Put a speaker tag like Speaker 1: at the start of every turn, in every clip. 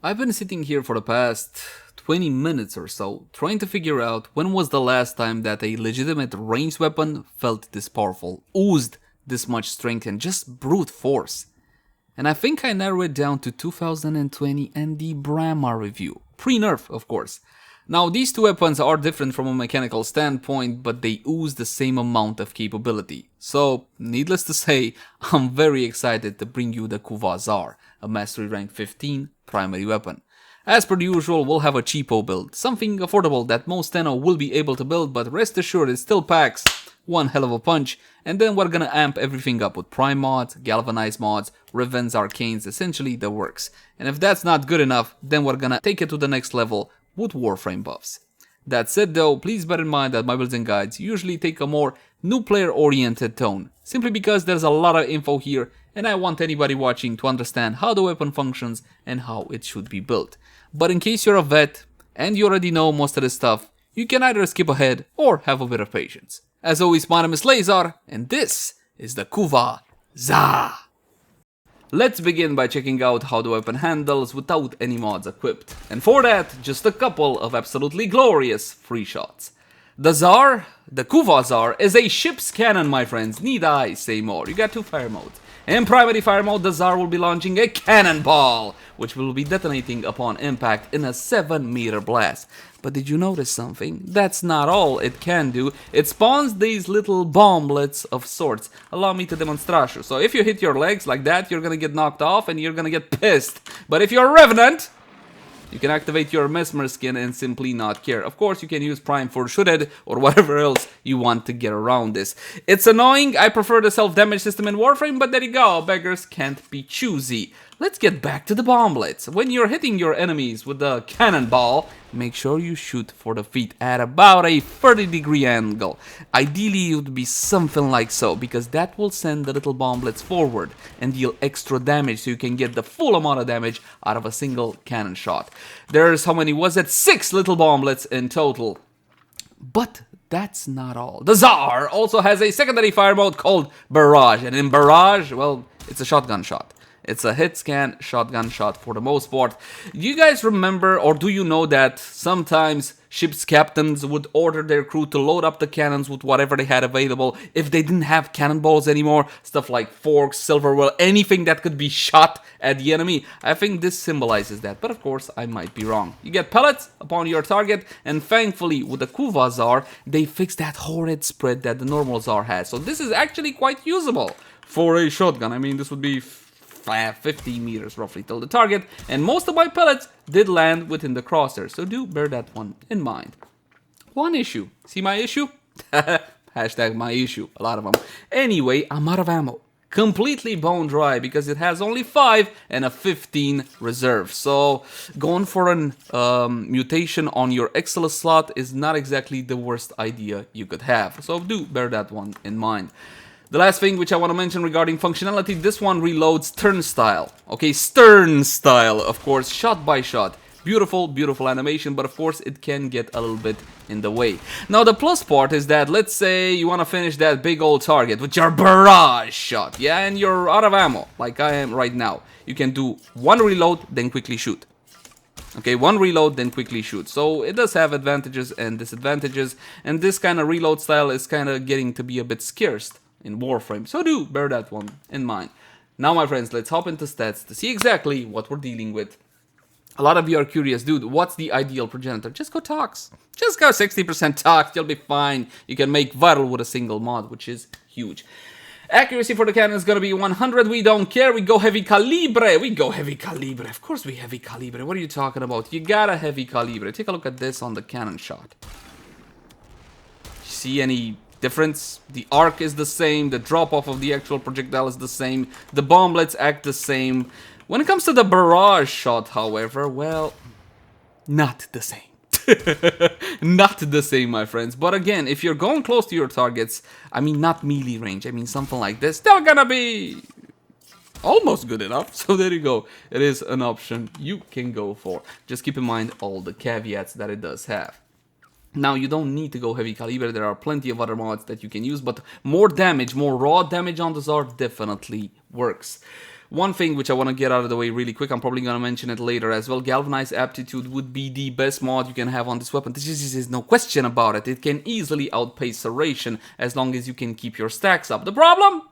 Speaker 1: I've been sitting here for the past 20 minutes or so, trying to figure out when was the last time that a legitimate ranged weapon felt this powerful, oozed this much strength and just brute force. And I think I narrowed it down to 2020 and the Brahma review, pre-nerf of course. Now these two weapons are different from a mechanical standpoint, but they ooze the same amount of capability. So, needless to say, I'm very excited to bring you the Kuva Zarr, a Mastery Rank 15 primary weapon. As per usual, we'll have a cheapo build, something affordable that most Tenno will be able to build, but rest assured it still packs one hell of a punch, and then we're gonna amp everything up with Prime mods, Galvanize mods, Revenge Arcanes, essentially the works. And if that's not good enough, then we're gonna take it to the next level with Warframe buffs. That said though, please bear in mind that my builds and guides usually take a more new player oriented tone, simply because there's a lot of info here and I want anybody watching to understand how the weapon functions and how it should be built. But in case you're a vet and you already know most of this stuff, you can either skip ahead or have a bit of patience. As always, my name is Leyzar and this is the Kuva Zarr. Let's begin by checking out how the weapon handles without any mods equipped. And for that, just a couple of absolutely glorious free shots. The Zarr, the Kuva Zarr, is a ship's cannon, my friends. Need I say more? You got two fire modes. In primary fire mode, the Zarr will be launching a cannonball, which will be detonating upon impact in a 7-meter blast. But did you notice something? That's not all it can do. It spawns these little bomblets of sorts. Allow me to demonstrate you. So if you hit your legs like that, you're gonna get knocked off and you're gonna get pissed. But if you're a Revenant, you can activate your Mesmer skin and simply not care. Of course, you can use Prime for Shooted or whatever else you want to get around this. It's annoying. I prefer the self-damage system in Warframe, but there you go. Beggars can't be choosy. Let's get back to the bomblets. When you're hitting your enemies with the cannonball, make sure you shoot for the feet at about a 30-degree angle. Ideally, it would be something like so, because that will send the little bomblets forward and deal extra damage so you can get the full amount of damage out of a single cannon shot. There's, how many was it? 6 little bomblets in total. But that's not all. The Zarr also has a secondary fire mode called Barrage, and in Barrage, well, it's a shotgun shot. It's a hit scan shotgun shot for the most part. Do you guys remember, or do you know that sometimes ship's captains would order their crew to load up the cannons with whatever they had available if they didn't have cannonballs anymore? Stuff like forks, silverware, anything that could be shot at the enemy. I think this symbolizes that, but of course I might be wrong. You get pellets upon your target, and thankfully with the Kuva Zarr, they fixed that horrid spread that the normal Zarr has. So this is actually quite usable for a shotgun. I mean, this would be 50 meters roughly till the target, and most of my pellets did land within the crosshair, so do bear that one in mind. One issue. See my issue? Hashtag my issue. A lot of them. Anyway, I'm out of ammo. Completely bone dry because it has only 5 and a 15 reserve. So going for an mutation on your Excellus slot is not exactly the worst idea you could have. So do bear that one in mind. The last thing which I want to mention regarding functionality, this one reloads Sturn style. Okay, Sturn style, of course, shot by shot. Beautiful, beautiful animation, but of course it can get a little bit in the way. Now the plus part is that, let's say you want to finish that big old target with your barrage shot, yeah, and you're out of ammo, like I am right now. You can do one reload, then quickly shoot. Okay, one reload, then quickly shoot. So it does have advantages and disadvantages, and this kind of reload style is kind of getting to be a bit scarce in Warframe, so do bear that one in mind. Now my friends, let's hop into stats to see exactly what we're dealing with. A lot of you are curious, dude, what's the ideal progenitor? Just go Tox. Just go 60% Tox, you'll be fine. You can make viral with a single mod, which is huge. Accuracy for the cannon is gonna be 100, we don't care, we go heavy calibre. We go heavy calibre, of course we heavy calibre. What are you talking about? You got a heavy calibre. Take a look at this on the cannon shot. See any difference? The arc is the same, the drop off of the actual projectile is the same, the bomblets act the same. When it comes to the barrage shot, however, well, not the same. Not the same, my friends. But again, if you're going close to your targets, I mean not melee range, I mean something like this, still gonna be almost good enough. So there you go, it is an option you can go for. Just keep in mind all the caveats that it does have. Now, you don't need to go heavy caliber, there are plenty of other mods that you can use, but more damage, more raw damage on the Zarr definitely works. One thing which I want to get out of the way really quick, I'm probably going to mention it later as well. Galvanized Aptitude would be the best mod you can have on this weapon. There's no question about it. It can easily outpace Serration as long as you can keep your stacks up. The problem?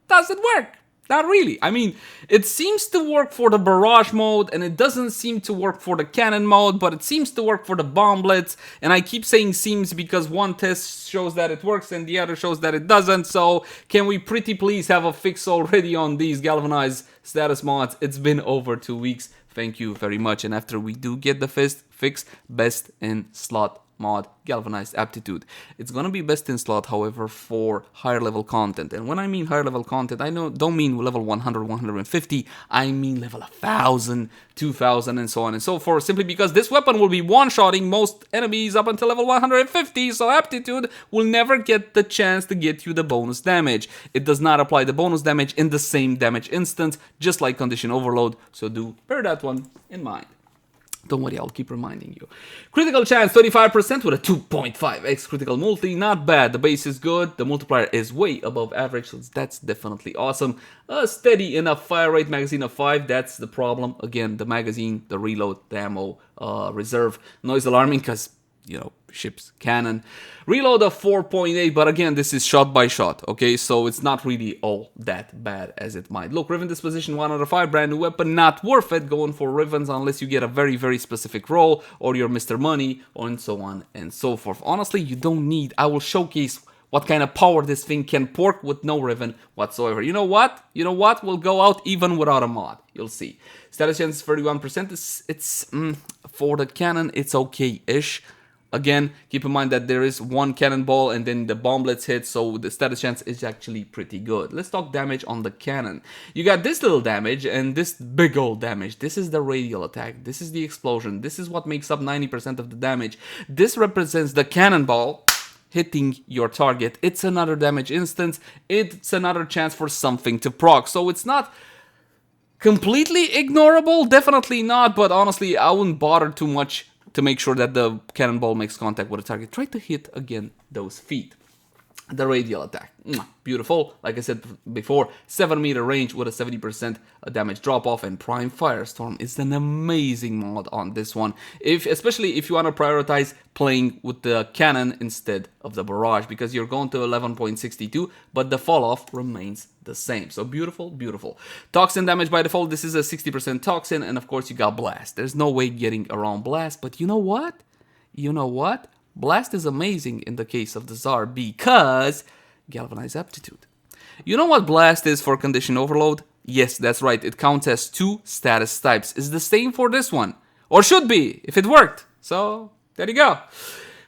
Speaker 1: Does it work? Not really. I mean, it seems to work for the barrage mode, and it doesn't seem to work for the cannon mode, but it seems to work for the bomblets. And I keep saying seems because one test shows that it works and the other shows that it doesn't. So can we pretty please have a fix already on these galvanized status mods? It's been over 2 weeks. Thank you very much. And after we do get the fix, best in slot mod Galvanized Aptitude. It's gonna be best in slot, however, for higher level content. And when I mean higher level content, I don't mean level 100, 150, I mean level 1000, 2000, and so on and so forth, simply because this weapon will be one-shotting most enemies up until level 150, so Aptitude will never get the chance to get you the bonus damage. It does not apply the bonus damage in the same damage instance, just like Condition Overload, so do bear that one in mind. Don't worry, I'll keep reminding you. Critical chance, 35% with a 2.5x critical multi. Not bad. The base is good. The multiplier is way above average, so that's definitely awesome. A steady enough fire rate, magazine of 5. That's the problem. Again, the magazine, the reload, the ammo, reserve. Noise alarming because, you know, ship's cannon. Reload of 4.8, but again, this is shot by shot, okay? So it's not really all that bad as it might look. Riven Disposition 1 out of 5, brand new weapon, not worth it going for Rivens unless you get a very, very specific role or you're Mr. Money, and so on and so forth. Honestly, you don't need, I will showcase what kind of power this thing can pork with no Riven whatsoever. You know what? You know what? We'll go out even without a mod. You'll see. Status chance is 31%. It's for the cannon, it's okay-ish. Again, keep in mind that there is one cannonball and then the bomblets hit, so the status chance is actually pretty good. Let's talk damage on the cannon. You got this little damage and this big old damage. This is the radial attack. This is the explosion. This is what makes up 90% of the damage. This represents the cannonball hitting your target. It's another damage instance. It's another chance for something to proc. So it's not completely ignorable, definitely not, but honestly, I wouldn't bother too much to make sure that the cannonball makes contact with the target. Try to hit again those feet. The radial attack, beautiful. Like I said before, 7-meter range with a 70% damage drop off, and Prime Firestorm is an amazing mod on this one. Especially if you want to prioritize playing with the cannon instead of the barrage, because you're going to 11.62, but the fall off remains the same. So beautiful, beautiful. Toxin damage by default. This is a 60% toxin, and of course you got blast. There's no way getting around blast, but you know what? You know what? Blast is amazing in the case of the Zarr because Galvanized Aptitude. You know what Blast is for Condition Overload? Yes, that's right. It counts as 2 status types. It's the same for this one. Or should be, if it worked. So, there you go.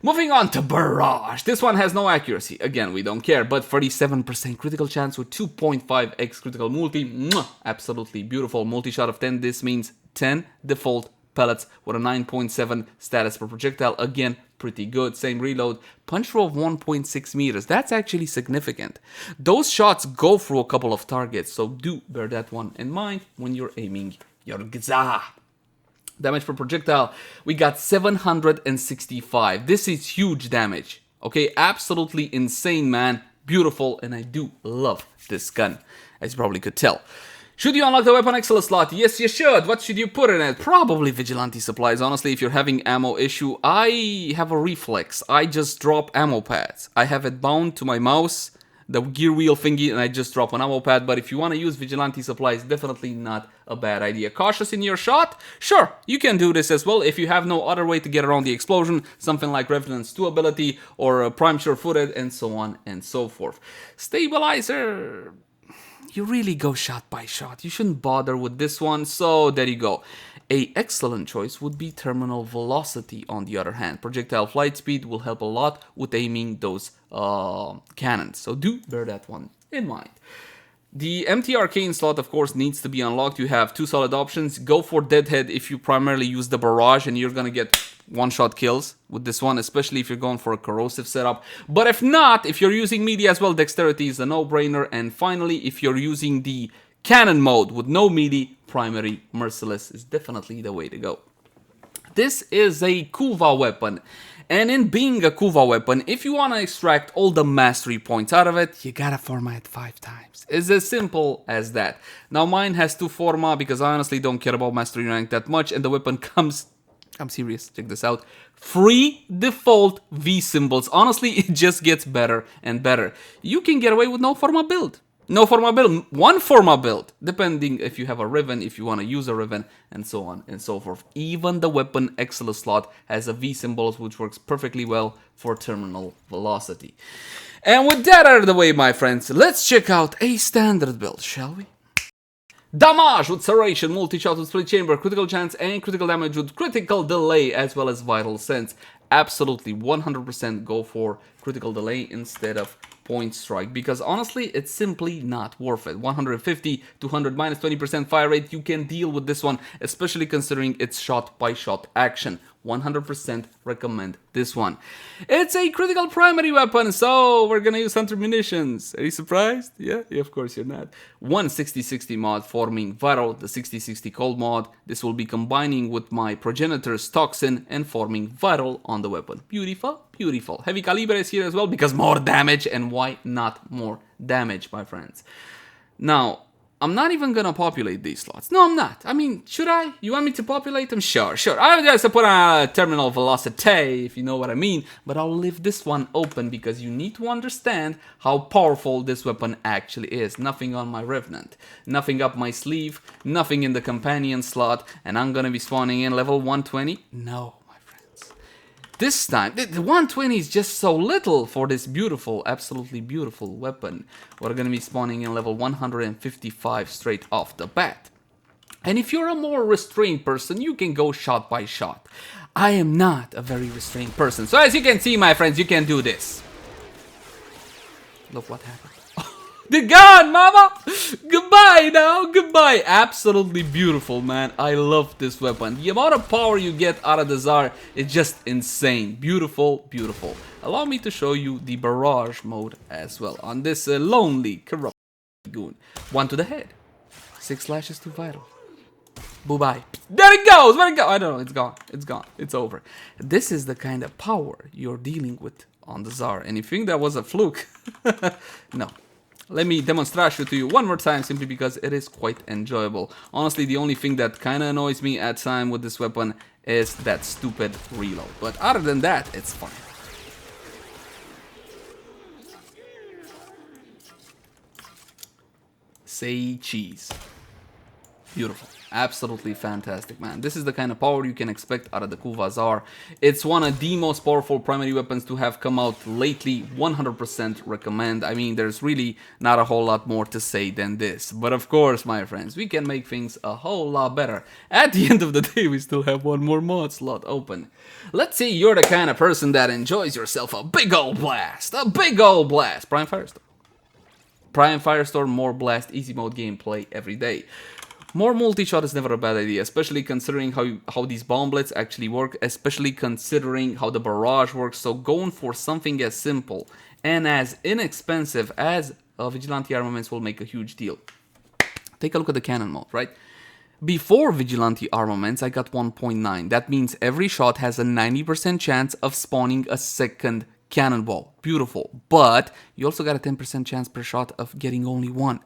Speaker 1: Moving on to Barrage. This one has no accuracy. Again, we don't care, but 37% critical chance with 2.5x critical multi. Absolutely beautiful. Multi-shot of 10. This means 10 default pellets with a 9.7 status per projectile. Again, pretty good. Same reload. Punch through of 1.6 meters. That's actually significant. Those shots go through a couple of targets, so do bear that one in mind when you're aiming your Gza. Damage per projectile, we got 765. This is huge damage. Okay, absolutely insane, man. Beautiful, and I do love this gun, as you probably could tell. Should you unlock the weapon excellence slot? Yes, you should. What should you put in it? Probably Vigilante supplies. Honestly, if you're having ammo issue, I have a reflex. I just drop ammo pads. I have it bound to my mouse, the gear wheel thingy, and I just drop an ammo pad. But if you want to use Vigilante supplies, definitely not a bad idea. Cautious in your shot? Sure, you can do this as well if you have no other way to get around the explosion. Something like Revenant's 2 ability or Prime Sure-Footed and so on and so forth. Stabilizer. You really go shot by shot. You shouldn't bother with this one, so there you go. A excellent choice would be Terminal Velocity on the other hand. Projectile flight speed will help a lot with aiming those cannons, so do bear that one in mind. The empty arcane slot, of course, needs to be unlocked. You have 2 solid options. Go for Deadhead if you primarily use the barrage, and you're gonna get one-shot kills with this one, especially if you're going for a corrosive setup. But if not, if you're using melee as well, dexterity is a no-brainer. And finally, if you're using the cannon mode with no melee, primary merciless is definitely the way to go. this is a Kuva weapon. And in being a Kuva weapon, if you want to extract all the mastery points out of it, you gotta format 5 times. It's as simple as that. Now mine has 2 forma because I honestly don't care about mastery rank that much, and the weapon comes, I'm serious, check this out, 3 default V symbols. Honestly, it just gets better and better. You can get away with no forma build. No forma build, 1 forma build, depending if you have a Riven, if you want to use a Riven, and so on and so forth. Even the weapon Excellus slot has a V symbols, which works perfectly well for terminal velocity. And with that out of the way, my friends, let's check out a standard build, shall we? Damage with Serration, multi-shot with split chamber, critical chance, and critical damage with critical delay, as well as vital sense. Absolutely 100% go for critical delay instead of point strike, because honestly it's simply not worth it. 150, 200 minus 20% fire rate, you can deal with this one, especially considering its shot by shot action. 100% recommend this one. It's a critical primary weapon, so we're gonna use hunter munitions. Are you surprised? Yeah, of course you're not. One 60-60 mod forming Viral, the 60-60 cold mod. This will be combining with my Progenitor's Toxin and forming Viral on the weapon. Beautiful, beautiful. Heavy caliber is here as well because more damage, and why not more damage, my friends? Now, I'm not even gonna populate these slots. No, I'm not. I mean, should I? You want me to populate them? Sure. I'm just to put a terminal velocity, if you know what I mean. But I'll leave this one open because you need to understand how powerful this weapon actually is. Nothing on my Revenant, nothing up my sleeve, nothing in the companion slot, and I'm gonna be spawning in level 120. No. This time, the 120 is just so little for this beautiful, absolutely beautiful weapon. We're gonna be spawning in level 155 straight off the bat. And if you're a more restrained person, you can go shot by shot. I am not a very restrained person. So as you can see, my friends, you can do this. Look what happened. They're gone, mama! Goodbye now, goodbye. Absolutely beautiful, man. I love this weapon. The amount of power you get out of the Zarr is just insane. Beautiful, beautiful. Allow me to show you the barrage mode as well on this lonely, corrupt goon. 1 to the head. 6 slashes to vital. Bye-bye. There it goes! Where'd it go? I don't know, it's gone. It's gone. It's over. This is the kind of power you're dealing with on the Zarr. And if you think that was a fluke, no. Let me demonstrate to you one more time, simply because it is quite enjoyable. Honestly, the only thing that kind of annoys me at time with this weapon is that stupid reload. But other than that, it's fine. Say cheese. Beautiful. Absolutely fantastic, man. This is the kind of power you can expect out of the Kuva Zarr. It's one of the most powerful primary weapons to have come out lately. 100% recommend. I mean, there's really not a whole lot more to say than this. But of course, my friends, we can make things a whole lot better. At the end of the day, we still have one more mod slot open. Let's say you're the kind of person that enjoys yourself a big old blast. A big old blast. Prime Firestorm. Prime Firestorm, more blast, easy mode gameplay every day. More multi-shot is never a bad idea, especially considering how these bomblets actually work, especially considering how the barrage works. So going for something as simple and as inexpensive as Vigilante armaments will make a huge deal. Take a look at the cannon mode, right? Before Vigilante armaments, I got 1.9. That means every shot has a 90% chance of spawning a second cannonball. Beautiful. But you also got a 10% chance per shot of getting only one.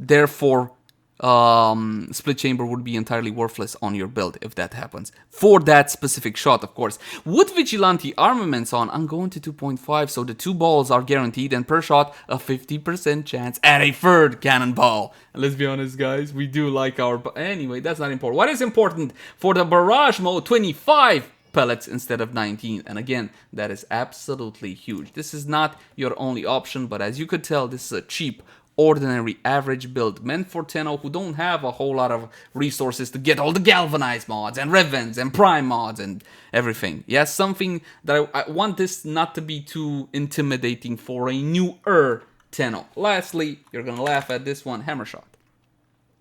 Speaker 1: Therefore, split chamber would be entirely worthless on your build if that happens. For that specific shot, of course. With Vigilante armaments on, I'm going to 2.5, so the 2 balls are guaranteed, and per shot, a 50% chance at a third cannonball. And let's be honest, guys, we do like our... Anyway, that's not important. What is important? For the barrage mode, 25 pellets instead of 19, and again, that is absolutely huge. This is not your only option, but as you could tell, this is a cheap, ordinary average build meant for Tenno who don't have a whole lot of resources to get all the galvanized mods and Revens and Prime mods and everything. Yes, something that I want this not to be too intimidating for a newer Tenno. Lastly, you're gonna laugh at this one, Hammer Shot.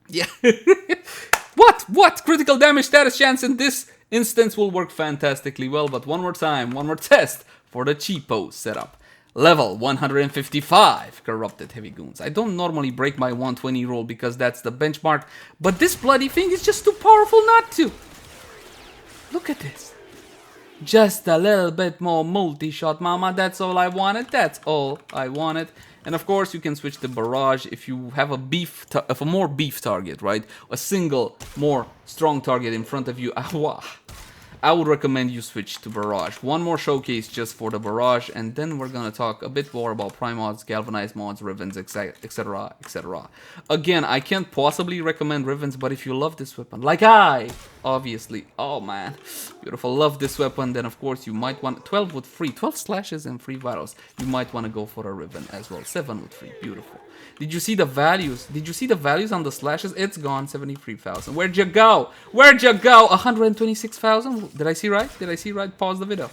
Speaker 1: Yeah. What? Critical damage status chance in this instance will work fantastically well, but one more time, one more test for the cheapo setup. Level 155 Corrupted Heavy Goons. I don't normally break my 120 roll because that's the benchmark, but this bloody thing is just too powerful not to. Look at this. Just a little bit more multi-shot, mama. That's all I wanted. That's all I wanted. And of course, you can switch to barrage if you have a more beef target, right? A single, more strong target in front of you. I would recommend you switch to barrage. One more showcase just for the barrage, and then we're gonna talk a bit more about prime mods, galvanized mods, rivens, etc, etc. Again, I can't possibly recommend rivens, but if you love this weapon, like I obviously, oh man, beautiful, love this weapon, then of course you might want 12 with free, 12 slashes and 3 vitals. You might want to go for a riven as well. 7 with free, beautiful. Did you see the values? Did you see the values on the slashes? It's gone, 73,000. Where'd you go? Where'd you go? 126,000? Did I see right? Did I see right? Pause the video.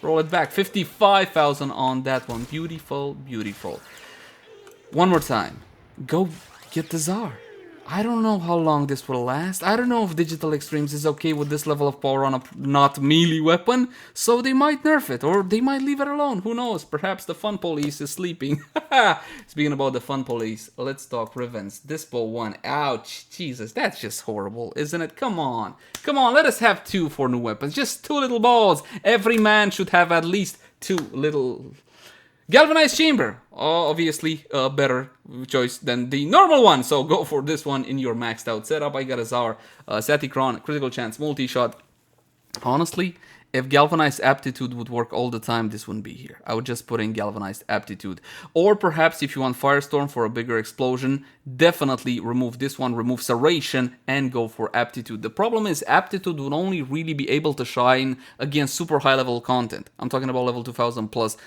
Speaker 1: Roll it back. 55,000 on that one. Beautiful, beautiful. One more time. Go get the Zarr. I don't know how long this will last. I don't know if Digital Extremes is okay with this level of power on a not melee weapon, so they might nerf it, or they might leave it alone. Who knows? Perhaps the fun police is sleeping. Speaking about the fun police, let's talk rivens. This bow one, ouch, Jesus, that's just horrible, isn't it? Come on, let us have 2 for new weapons. Just 2 little balls. Every man should have at least 2 little... Galvanized chamber, obviously a better choice than the normal one, so go for this one in your maxed out setup. I got a Zarr, Satikron, critical chance, multi-shot. Honestly, if galvanized aptitude would work all the time, this wouldn't be here. I would just put in galvanized aptitude. Or perhaps if you want Firestorm for a bigger explosion, definitely remove this one, remove Serration, and go for aptitude. The problem is aptitude would only really be able to shine against super high level content. I'm talking about level 2000 plus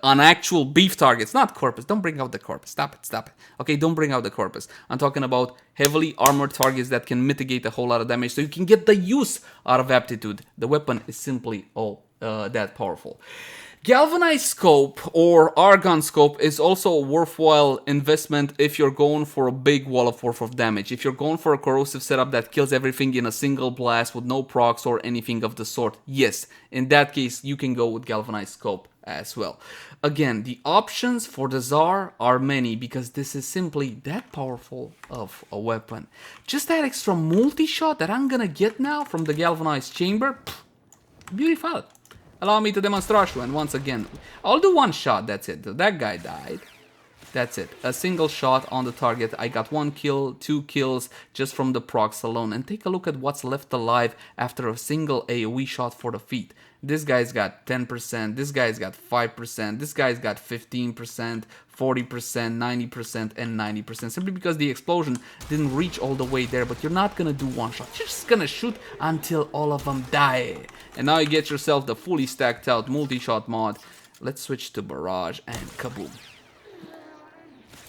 Speaker 1: on actual beef targets, not corpus. Don't bring out the corpus. Stop it. Okay, don't bring out the corpus. I'm talking about heavily armored targets that can mitigate a whole lot of damage, so you can get the use out of aptitude. The weapon is simply that powerful. Galvanized scope or argon scope is also a worthwhile investment if you're going for a big wall of worth of damage. If you're going for a corrosive setup that kills everything in a single blast with no procs or anything of the sort, yes, in that case you can go with galvanized scope as well. Again, the options for the Zarr are many because this is simply that powerful of a weapon. Just that extra multi-shot that I'm gonna get now from the galvanized chamber, beautiful. Allow me to demonstrate you, and once again, I'll do one shot, that's it. That guy died. That's it. A single shot on the target. I got 1 kill, 2 kills just from the procs alone. And take a look at what's left alive after a single AoE shot for the feet. This guy's got 10%, this guy's got 5%, this guy's got 15%, 40%, 90%, and 90%. Simply because the explosion didn't reach all the way there, but you're not gonna do one shot. You're just gonna shoot until all of them die. And now you get yourself the fully stacked out multi-shot mod. Let's switch to barrage and kaboom.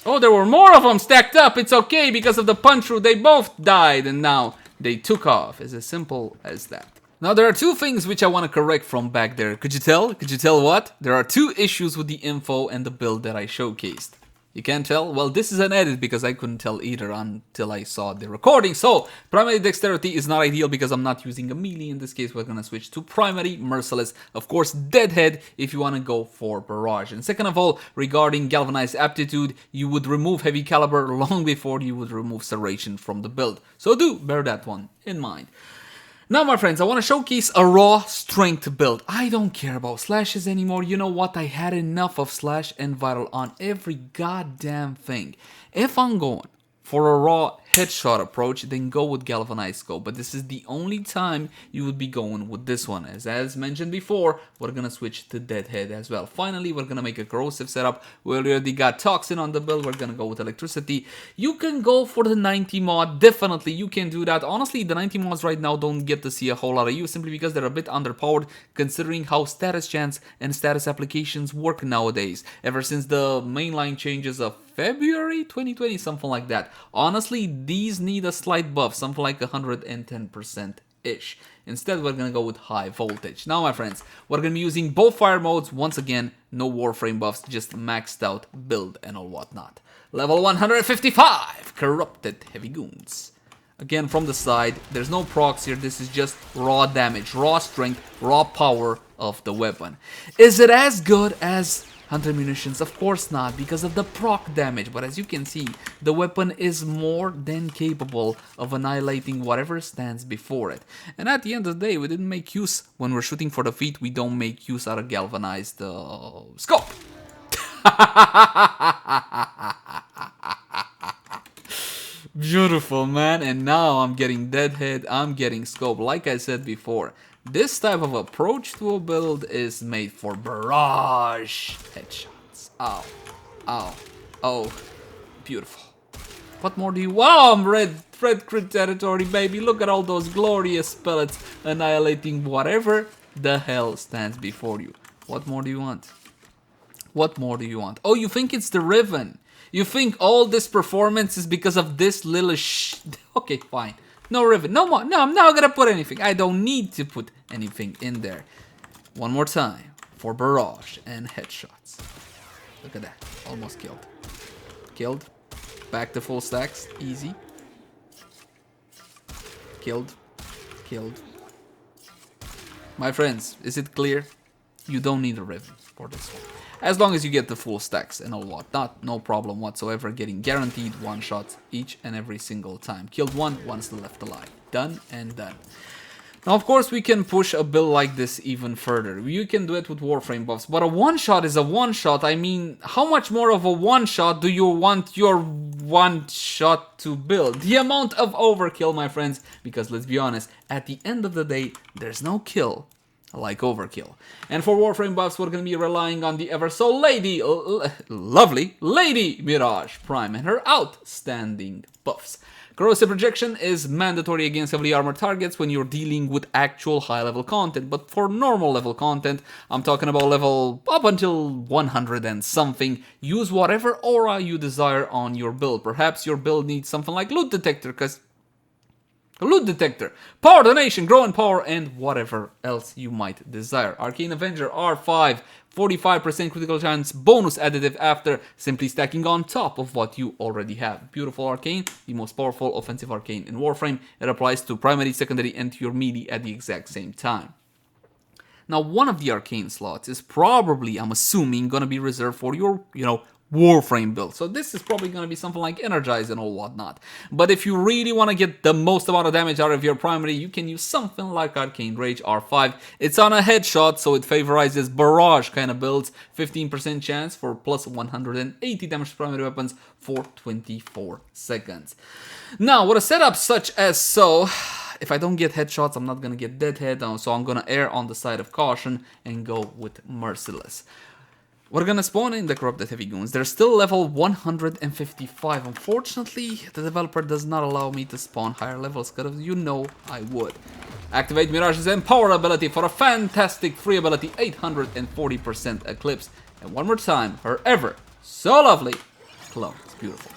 Speaker 1: Oh, there were more of them stacked up. It's okay, because of the punch through they both died and now they took off. It's as simple as that. Now there are 2 things which I want to correct from back there. Could you tell? Could you tell what? There are 2 issues with the info and the build that I showcased. You can't tell? Well, this is an edit because I couldn't tell either until I saw the recording. So, primary dexterity is not ideal because I'm not using a melee. In this case, we're gonna switch to primary merciless. Of course, deadhead if you wanna go for barrage. And second of all, regarding galvanized aptitude, you would remove heavy caliber long before you would remove serration from the build. So do bear that one in mind. Now, my friends, I want to showcase a raw strength build. I don't care about slashes anymore. You know what? I had enough of slash and vital on every goddamn thing. If I'm going for a raw headshot approach, then go with galvanized scope. But this is the only time you would be going with this one. As mentioned before, we're gonna switch to deadhead as well. Finally, we're gonna make a corrosive setup. We already got toxin on the build. We're gonna go with electricity. You can go for the 90 mod. Definitely, you can do that. Honestly, the 90 mods right now don't get to see a whole lot of use simply because they're a bit underpowered considering how status chance and status applications work nowadays. Ever since the mainline changes of February 2020, something like that. Honestly, these need a slight buff, something like 110%-ish. Instead, we're gonna go with high voltage. Now, my friends, we're gonna be using both fire modes. Once again, no Warframe buffs, just maxed out build and all whatnot. Level 155, Corrupted Heavy Goons. Again, from the side, there's no procs here. This is just raw damage, raw strength, raw power of the weapon. Is it as good as 100 munitions? Of course not, because of the proc damage. But as you can see, the weapon is more than capable of annihilating whatever stands before it. And at the end of the day, we didn't make use, when we're shooting for the feet, we don't make use out of galvanized scope. Beautiful, man. And now I'm getting deadhead, I'm getting scope. Like I said before, this type of approach to a build is made for barrage headshots. Ow, ow, oh, beautiful. What more do you... Wow, I'm red crit territory, baby. Look at all those glorious pellets annihilating whatever the hell stands before you. What more do you want? What more do you want? Oh, you think it's the Riven? You think all this performance is because of this little Okay, fine. No Riven. No more. No, I'm not gonna put anything. I don't need to put anything in there. One more time for barrage and headshots. Look at that. Almost killed. Killed. Back to full stacks. Easy. Killed. Killed. My friends, is it clear? You don't need a Riven for this one. As long as you get the full stacks and all whatnot, no problem whatsoever, getting guaranteed one shot each and every single time. Killed one, one's left alive. Done and done. Now, of course, we can push a build like this even further. You can do it with Warframe buffs, but a one-shot is a one-shot. I mean, how much more of a one-shot do you want your one-shot to build? The amount of overkill, my friends, because let's be honest, at the end of the day, there's no kill like overkill. And for Warframe buffs, we're going to be relying on the ever so lovely Lady Mirage Prime and her outstanding buffs. Corrosive projection is mandatory against heavily armored targets when you're dealing with actual high level content, but for normal level content, I'm talking about level up until 100 and something, use whatever aura you desire on your build. Perhaps your build needs something like loot detector, because loot detector, power donation, grow in power, and whatever else you might desire. Arcane Avenger R5, 45% critical chance bonus additive after simply stacking on top of what you already have. Beautiful arcane, the most powerful offensive arcane in Warframe. It applies to primary, secondary, and to your melee at the exact same time. Now, one of the arcane slots is probably, I'm assuming, gonna be reserved for your, Warframe build. So this is probably going to be something like Energize and all whatnot. But if you really want to get the most amount of damage out of your primary, you can use something like Arcane Rage R5. It's on a headshot, so it favorizes barrage kind of builds. 15% chance for plus 180 damage to primary weapons for 24 seconds. Now, with a setup such as so, if I don't get headshots, I'm not going to get deadhead, so I'm going to err on the side of caution and go with Merciless. We're gonna spawn in the Corrupted Heavy Goons. They're still level 155. Unfortunately, the developer does not allow me to spawn higher levels, because I would. Activate Mirage's Empower ability for a fantastic free ability, 840% Eclipse. And one more time, her ever so lovely clone. It's beautiful.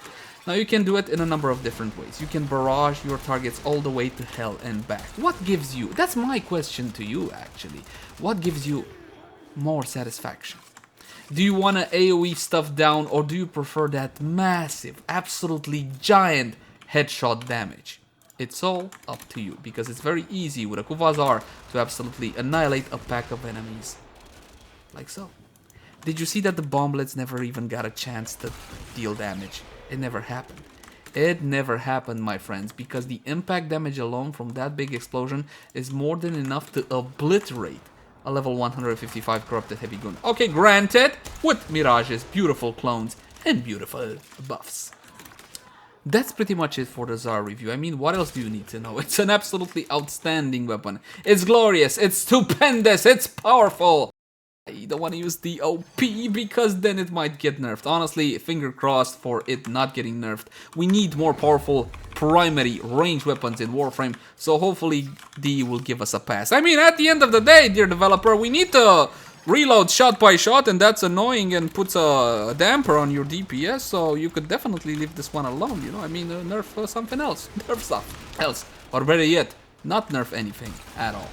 Speaker 1: Now you can do it in a number of different ways. You can barrage your targets all the way to hell and back. What gives you, that's my question to you actually, what gives you more satisfaction? Do you want to AoE stuff down, or do you prefer that massive, absolutely giant headshot damage? It's all up to you, because it's very easy with a Kuva Zarr to absolutely annihilate a pack of enemies. Like so. Did you see that the bomblets never even got a chance to deal damage? It never happened. It never happened, my friends, because the impact damage alone from that big explosion is more than enough to obliterate a level 155 Corrupted Heavy Goon. Okay, granted, with Mirage's beautiful clones and beautiful buffs. That's pretty much it for the Zarr review. I mean, what else do you need to know? It's an absolutely outstanding weapon. It's glorious, it's stupendous, it's powerful. You don't want to use the OP because then it might get nerfed. Honestly, finger crossed for it not getting nerfed. We need more powerful primary range weapons in Warframe, so hopefully D will give us a pass. I mean, at the end of the day, dear developer, we need to reload shot by shot, and that's annoying and puts a damper on your DPS, so you could definitely leave this one alone, I mean, nerf something else, nerf something else, or better yet, not nerf anything at all.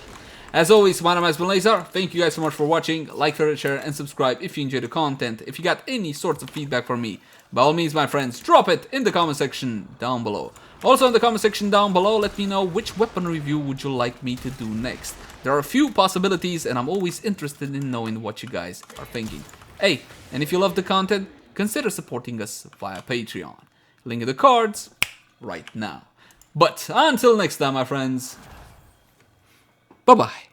Speaker 1: As always, my name has been Leyzar. Thank you guys so much for watching. Like, share, and subscribe if you enjoyed the content. If you got any sorts of feedback from me, by all means, my friends, drop it in the comment section down below. Also in the comment section down below, let me know which weapon review would you like me to do next. There are a few possibilities, and I'm always interested in knowing what you guys are thinking. Hey, and if you love the content, consider supporting us via Patreon. Link in the cards right now. But until next time, my friends, bye-bye.